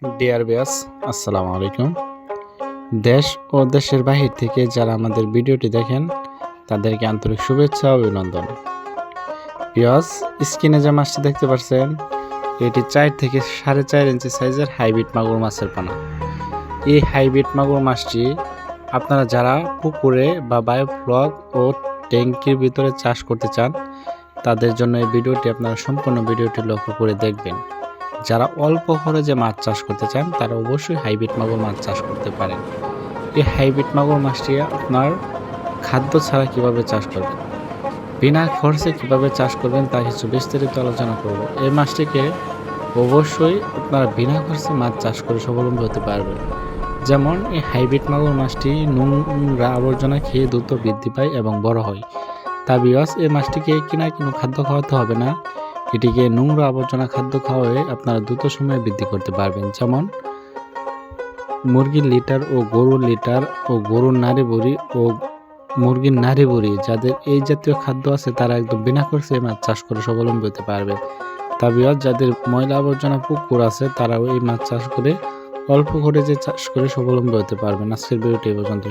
Dear viewers, আসসালামু আলাইকুম। দেশ ও দেশের বাহির থেকে যারা আমাদের ভিডিওটি দেখেন তাদেরকে আন্তরিক শুভেচ্ছা ও অভিনন্দন। ভিউয়ার্স, স্ক্রিনে যে মাছটি দেখতে পাচ্ছেন এটি 4 থেকে 4.5 ইঞ্চি সাইজের হাইব্রিড মাগুর মাছের পোনা। এই হাইব্রিড মাগুর মাছটি আপনারা যারা পুকুরে বা বায়োফ্লক ও ট্যাঙ্কির ভিতরে চাষ করতে চান তাদের জন্য এই ভিডিওটি আপনারা সম্পূর্ণ ভিডিওটি লক্ষ্য করে দেখবেন। যারা অল্প খরচে মাছ চাষ করতে চান তারা অবশ্যই হাইব্রিড মাগুর মাছ চাষ করতে পারেন। এই হাইব্রিড মাগুর মাছটি আপনার খাদ্য ছাড়া কিভাবে চাষ করবেন, বিনা খরচে কিভাবে চাষ করবেন তা কিছু বিস্তারিত আলোচনা করব। এই মাছটিকে অবশ্যই আপনারা বিনা খরচে মাছ চাষ করে স্বাবলম্বী হতে পারবেন। যেমন এই হাইব্রিড মাগুর মাছটি নোংরা আবর্জনা খেয়ে দ্রুত বৃদ্ধি পায় এবং বড় হয়। তা ভিউয়ার্স, এই মাছটিকে কিনা কোনো খাদ্য খাওয়াতে হবে না, এটিকে নোংরা আবর্জনা খাদ্য খাওয়ালে আপনারা দ্রুত সময়ে বৃদ্ধি করতে পারবেন। যেমন মুরগির লিটার ও গরুর লিটার ও গরুর নাড়ি বড়ি ও মুরগির নাড়ি বড়ি যাদের এই জাতীয় খাদ্য আছে তারা একদম বিনা খরচে মাছ চাষ করে স্বাবলম্বী হতে পারবে। তা ভিউয়ার্স, যাদের ময়লা আবর্জনা পুকুর আছে তারাও এই মাছ চাষ করে অল্প খরচে চাষ করে স্বাবলম্বী হতে পারবেন। আজকের ভিডিওটি এই পর্যন্ত।